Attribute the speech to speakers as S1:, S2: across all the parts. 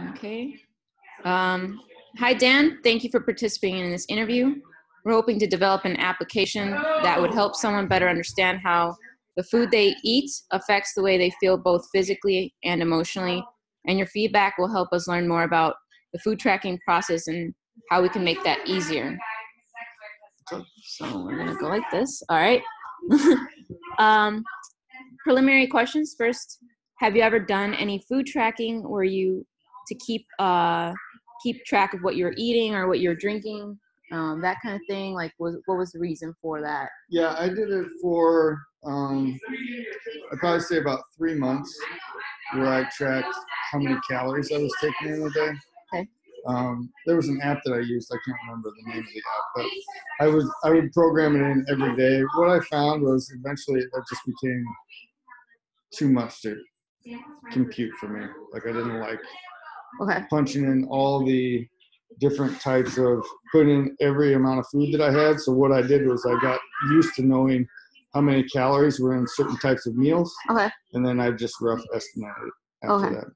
S1: Okay. Hi, Dan. Thank you for participating in this interview. We're hoping to develop an application that would help someone better understand how the food they eat affects the way they feel both physically and emotionally. And your feedback will help us learn more about the food tracking process and how we can make that easier. So we're gonna go like this. All right. Preliminary questions first. Have you ever done any food tracking where you to keep track of what you're eating or what you're drinking, that kind of thing? Like, what was the reason for that?
S2: Yeah, I did it for I'd probably say about 3 months, where I tracked how many calories I was taking in a day.
S1: Okay.
S2: There was an app that I used. I can't remember the name of the app, but I would program it in every day. What I found was eventually it just became too much to compute for me. Like, I didn't like punching in all the different types of putting in every amount of food that I had. So what I did was I got used to knowing how many calories were in certain types of meals.
S1: Okay.
S2: And then I just rough estimated after that.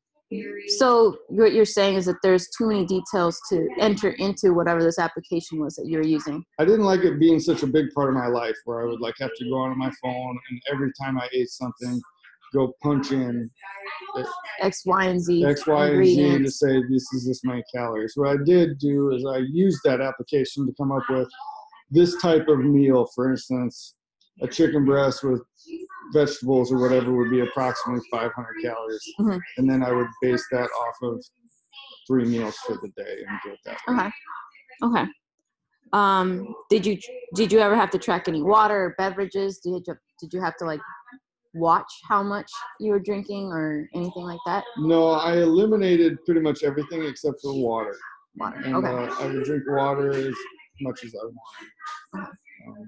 S1: So what you're saying is that there's too many details to enter into whatever this application was that you were using.
S2: I didn't like it being such a big part of my life where I would like have to go onto my phone and every time I ate something, go punch in
S1: X, Y, and Z.
S2: X, Y, and Z to say this many calories. What I did do is I used that application to come up with this type of meal. For instance, a chicken breast with vegetables or whatever would be approximately 500 calories. Mm-hmm. And then I would base that off of 3 meals for the day and do it that way.
S1: Okay. Did you ever have to track any water or beverages? Did you have to like watch how much you were drinking or anything like that?
S2: No, I eliminated pretty much everything except for water.
S1: Water.
S2: And,
S1: okay.
S2: I would drink water as much as I wanted.
S1: Okay.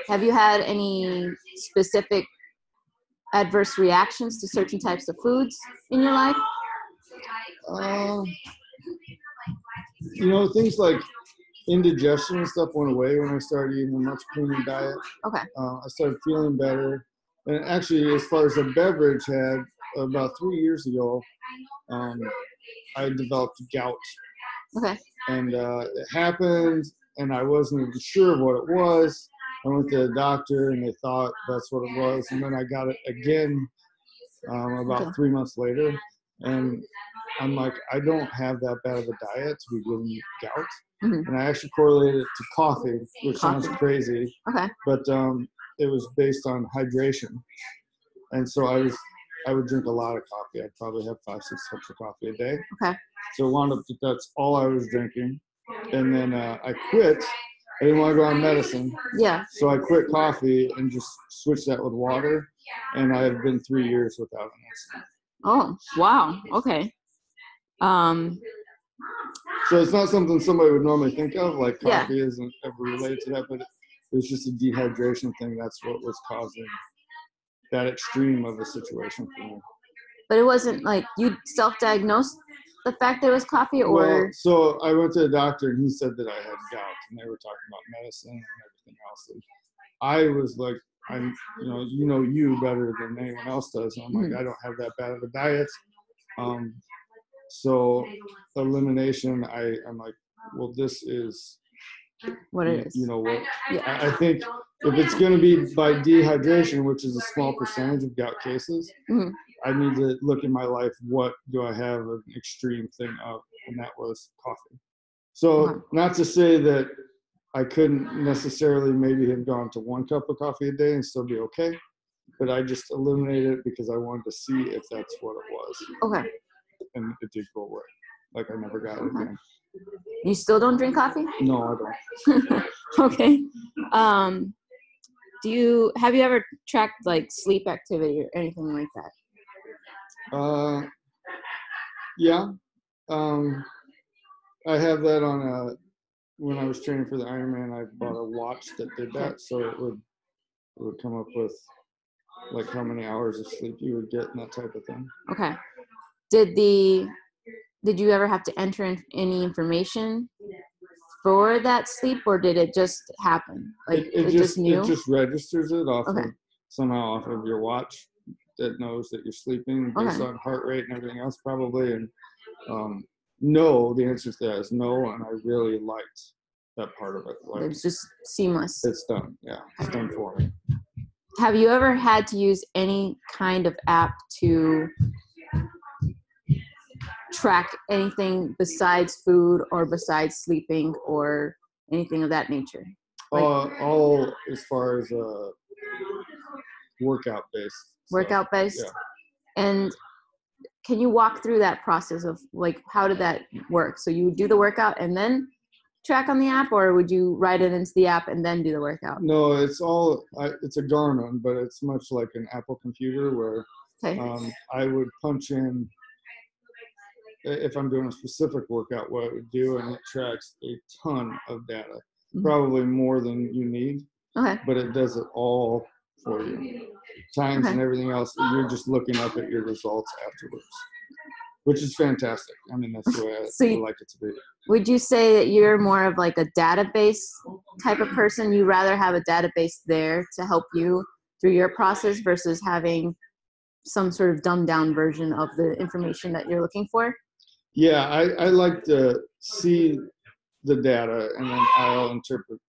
S1: Have you had any specific adverse reactions to certain types of foods in your life?
S2: Things like indigestion and stuff went away when I started eating a much cleaner diet.
S1: Okay.
S2: I started feeling better. And actually, as far as a beverage, had about 3 years ago, I developed gout.
S1: Okay.
S2: And it happened, and I wasn't even sure what it was. I went to the doctor, and they thought that's what it was. And then I got it again about 3 months later. And I'm like, I don't have that bad of a diet to be getting gout. Mm-hmm. And I actually correlated it to coffee, which sounds crazy.
S1: Okay.
S2: But it was based on hydration. And so I would drink a lot of coffee. I'd probably have 5-6 cups of coffee a day.
S1: Okay.
S2: So it wound up that that's all I was drinking. And then I quit. I didn't want to go on medicine.
S1: Yeah.
S2: So I quit coffee and just switched that with water. And I have been 3 years without an incident.
S1: Oh, wow. Okay.
S2: So it's not something somebody would normally think of, like coffee isn't ever related to that, but it was just a dehydration thing. That's what was causing that extreme of a situation for me.
S1: But it wasn't like you self-diagnosed the fact that it was coffee, or?
S2: Well, so I went to the doctor and he said that I had gout, and they were talking about medicine and everything else. And I was like, you better than anyone else does. And I'm like, I don't have that bad of a diet. So elimination, I'm like, well, this is
S1: what it is.
S2: You know what? Yeah. I think if it's going to be by dehydration, which is a small percentage of gout cases, I need to look in my life, what do I have an extreme thing of? And that was coffee. So not to say that I couldn't necessarily maybe have gone to 1 cup of coffee a day and still be okay, but I just eliminated it because I wanted to see if that's what it was.
S1: Okay.
S2: And it did go away. Like I never got it again.
S1: You still don't drink coffee?
S2: No, I don't.
S1: Okay. Have you ever tracked like sleep activity or anything like that?
S2: Yeah. I have that on when I was training for the Ironman, I bought a watch that did that, so it would come up with like how many hours of sleep you would get and that type of thing.
S1: Okay. Did you ever have to enter in any information for that sleep, or did it just happen? Like it just knew?
S2: It just registers it off of somehow off of your watch. that knows that you're sleeping based
S1: Okay.
S2: on heart rate and everything else probably. And no, the answer to that is no, and I really liked that part of it. Like,
S1: It's just seamless.
S2: it's done. Yeah, it's done for me.
S1: Have you ever had to use any kind of app to track anything besides food or besides sleeping or anything of that nature? Like
S2: All as far as workout based.
S1: workout based?
S2: Yeah.
S1: And can you walk through that process of like, how did that work? So you would do the workout and then track on the app, or would you write it into the app and then do the workout?
S2: No, it's a Garmin, but it's much like an Apple computer where I would punch in if I'm doing a specific workout, what it would do, and it tracks a ton of data, probably more than you need.
S1: Okay.
S2: But it does it all for you. Times and everything else, you're just looking up at your results afterwards, which is fantastic. I mean, that's the way I like it to be.
S1: Would you say that you're more of like a database type of person? You rather have a database there to help you through your process versus having some sort of dumbed down version of the information that you're looking for?
S2: Yeah, I like to see the data and then I'll interpret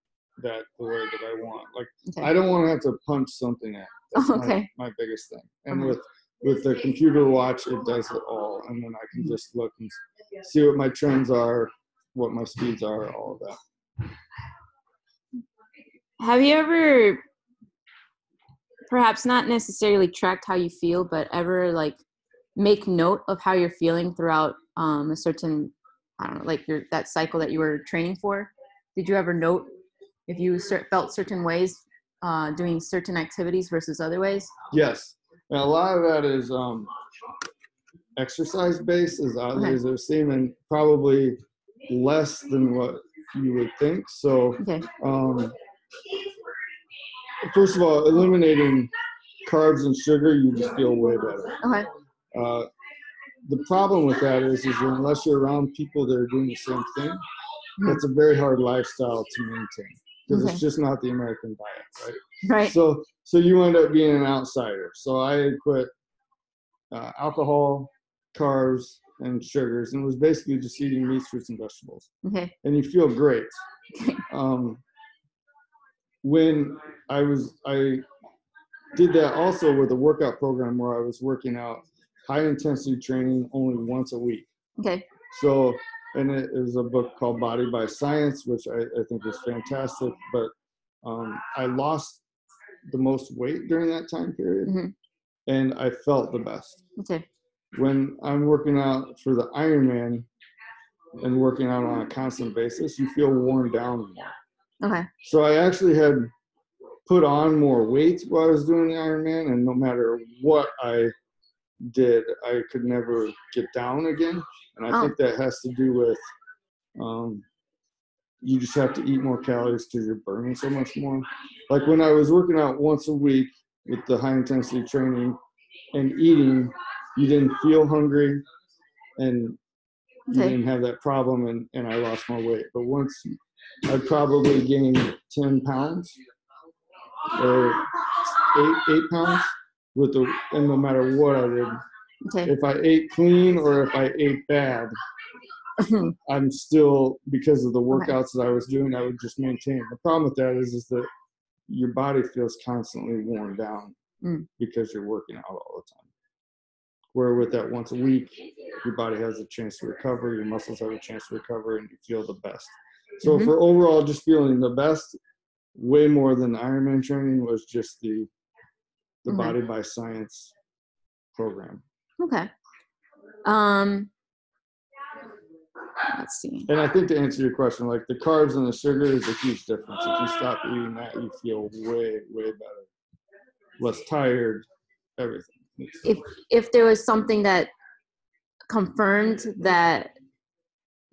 S2: that the way that I want. Like, I don't want to have to punch something in. That's my biggest thing. And with the computer watch, it does it all. And then I can just look and see what my trends are, what my speeds are, all of that.
S1: Have you ever, perhaps not necessarily tracked how you feel, but ever like make note of how you're feeling throughout a certain, I don't know, like that cycle that you were training for? Did you ever note if you felt certain ways doing certain activities versus other ways?
S2: Yes. And a lot of that is exercise based, as oddly as they're seeming, probably less than what you would think. So first of all, eliminating carbs and sugar, you just feel way better.
S1: Okay.
S2: The problem with that is unless you're around people that are doing the same thing, that's a very hard lifestyle to maintain because it's just not the American diet, right?
S1: Right.
S2: So you end up being an outsider. So I had quit alcohol, carbs, and sugars, and it was basically just eating meats, fruits, and vegetables.
S1: Okay.
S2: And you feel great. When I did that also with a workout program where I was working out high intensity training only once a week.
S1: Okay.
S2: So, and it was a book called Body by Science, which I think is fantastic. But I lost the most weight during that time period, and I felt the best.
S1: Okay.
S2: When I'm working out for the Ironman and working out on a constant basis, you feel worn down more.
S1: Okay.
S2: So I actually had put on more weight while I was doing the Ironman, and no matter what I did, I could never get down again. And I think that has to do with you just have to eat more calories because you're burning so much more. Like when I was working out once a week with the high intensity training and eating, you didn't feel hungry and you didn't have that problem, and I lost more weight. But once I probably gained 10 pounds or 8 pounds and no matter what I did, if I ate clean or if I ate bad, I'm still, because of the workouts that I was doing, I would just maintain. The problem with that is that your body feels constantly worn down because you're working out all the time. Where with that once a week, your body has a chance to recover, your muscles have a chance to recover, and you feel the best. So for overall just feeling the best, way more than the Ironman training, was just the Body by Science program.
S1: Okay. Let's see.
S2: And I think to answer your question, like the carbs and the sugar is a huge difference. If you stop eating that, you feel way, way better. Less tired, everything.
S1: If there was something that confirmed that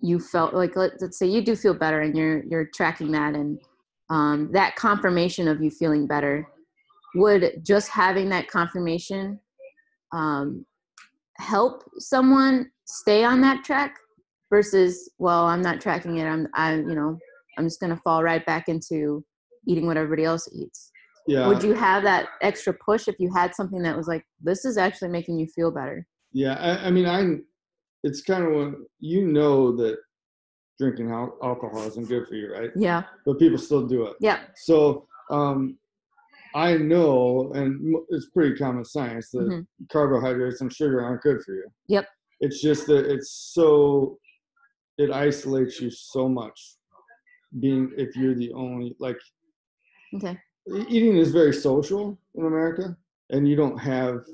S1: you felt like, let's say you do feel better and you're tracking that, and that confirmation of you feeling better, would just having that confirmation help someone stay on that track versus, well, I'm not tracking it, I'm just going to fall right back into eating what everybody else eats?
S2: Yeah.
S1: Would you have that extra push if you had something that was like, this is actually making you feel better?
S2: Yeah. I mean, it's kind of when you know that drinking alcohol isn't good for you, right?
S1: Yeah.
S2: But people still do it.
S1: Yeah.
S2: So I know, and it's pretty common science, that carbohydrates and sugar aren't good for you.
S1: Yep.
S2: It's just that it isolates you so much if you're the only, like,
S1: Okay.
S2: eating is very social in America, and you don't have,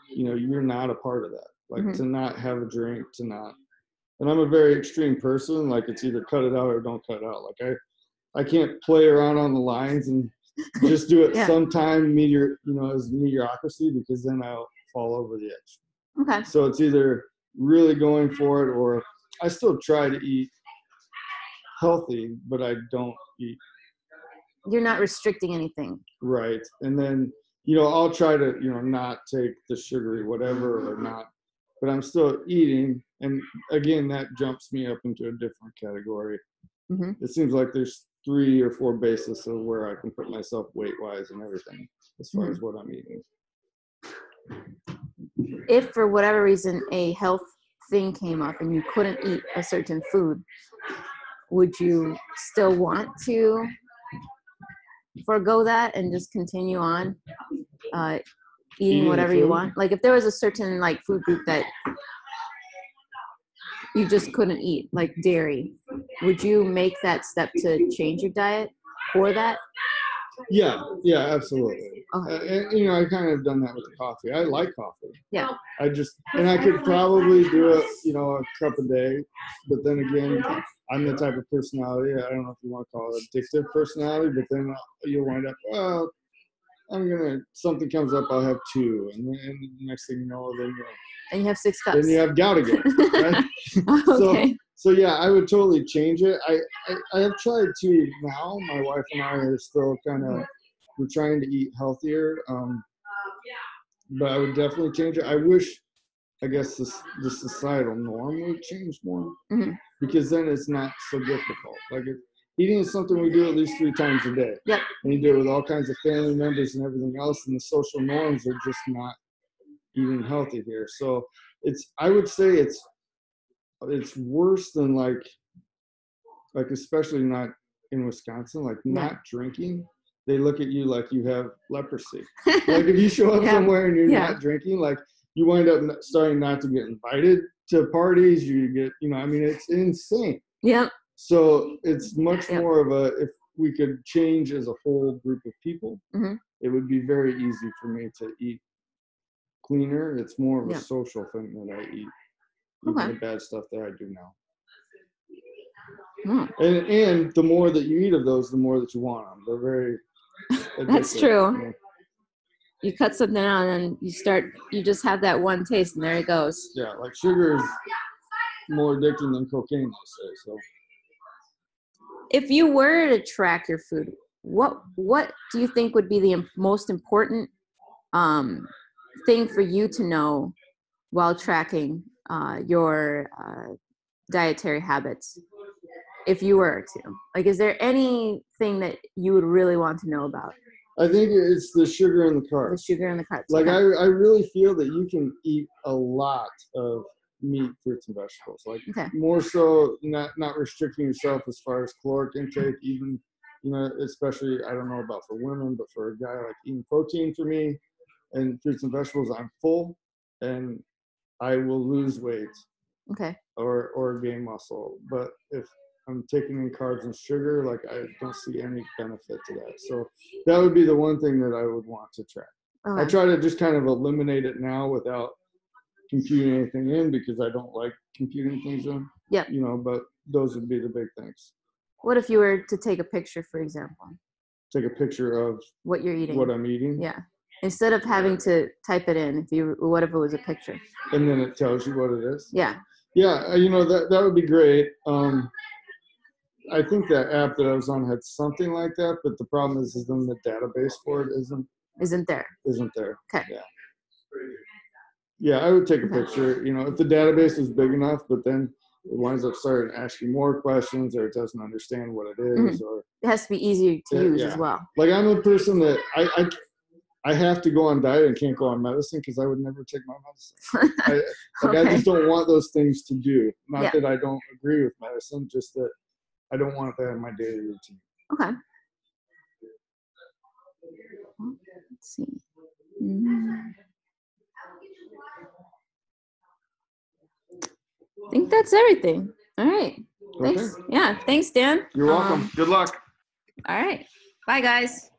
S2: you're not a part of that. Like, to not have a drink, and I'm a very extreme person. Like, it's either cut it out or don't cut it out. Like, I can't play around on the lines and just do it sometime as mediocrity, because then I'll fall over the edge.
S1: Okay.
S2: So it's either really going for it, or I still try to eat healthy, but I don't eat.
S1: You're not restricting anything.
S2: Right. And then, I'll try to, not take the sugary whatever, or not, but I'm still eating. And again, that jumps me up into a different category. It seems like there's 3 or 4 bases of where I can put myself weight-wise and everything as far as what I'm eating.
S1: If for whatever reason a health thing came up and you couldn't eat a certain food, would you still want to forego that and just continue on eating whatever you want? Like, if there was a certain food group that you just couldn't eat, like dairy, would you make that step to change your diet for that?
S2: Yeah, absolutely. And I kind of done that with the coffee. I like coffee.
S1: Yeah.
S2: I could probably do it, a cup a day, but then again, I'm the type of personality, I don't know if you want to call it addictive personality, but then you'll wind up, well, something comes up, I'll have 2, and then the next thing you know,
S1: and you have 6 cups.
S2: Then you have gout again, right?
S1: Okay.
S2: So yeah, I would totally change it. I have tried to now. My wife and I are still we're trying to eat healthier, but I would definitely change it. I wish, I guess, the societal norm would change more, because then it's not so difficult. Like, eating is something we do at least 3 times a day.
S1: Yep.
S2: And you do it with all kinds of family members and everything else, and the social norms are just not eating healthy here. So I would say it's worse than like especially not in Wisconsin, like not drinking. They look at you like you have leprosy. Like, if you show up somewhere and you're not drinking, like, you wind up starting not to get invited to parties. You get, it's insane.
S1: Yep.
S2: So it's much more of if we could change as a whole group of people, it would be very easy for me to eat cleaner. It's more of a social thing that I eat. Even the bad stuff that I do now. And the more that you eat of those, the more that you want them. They're very addictive.
S1: That's true. You cut something out and you just have that one taste, and there it goes.
S2: Yeah, like sugar is more addicting than cocaine, they say. So,
S1: if you were to track your food, what do you think would be the most important thing for you to know while tracking your dietary habits, if you were to? Like, is there anything that you would really want to know about?
S2: I think it's the sugar and the carbs.
S1: The sugar and the carbs.
S2: Like, I really feel that you can eat a lot of meat, fruits, and vegetables. Like, more so not restricting yourself as far as caloric intake, even, especially, I don't know about for women, but for a guy, like, eating protein for me and fruits and vegetables, I'm full and I will lose weight.
S1: Okay.
S2: Or gain muscle. But if I'm taking in carbs and sugar, like, I don't see any benefit to that. So that would be the one thing that I would want to track. Okay. I try to just kind of eliminate it now without computing anything in, because I don't like computing things in.
S1: Yeah.
S2: But those would be the big things.
S1: What if you were to take a picture, for example?
S2: Take a picture of
S1: what you're eating.
S2: What I'm eating?
S1: Yeah. Instead of having to type it in, what if it was a picture?
S2: And then it tells you what it is?
S1: Yeah.
S2: Yeah, that would be great. I think that app that I was on had something like that, but the problem is then the database for it isn't there.
S1: Okay.
S2: Yeah, I would take a picture, if the database was big enough, but then winds up starting to ask you more questions, or it doesn't understand what it is, or
S1: it has to be easier to use as well.
S2: Like I'm a person that I have to go on diet and can't go on medicine because I would never take my medicine. I just don't want those things to do. Not that I don't agree with medicine, just that I don't want that in my daily routine.
S1: Okay. Let's see. I think that's everything. All right. Thanks.
S2: Okay.
S1: Yeah. Thanks, Dan.
S2: You're welcome. Good luck.
S1: All right. Bye, guys.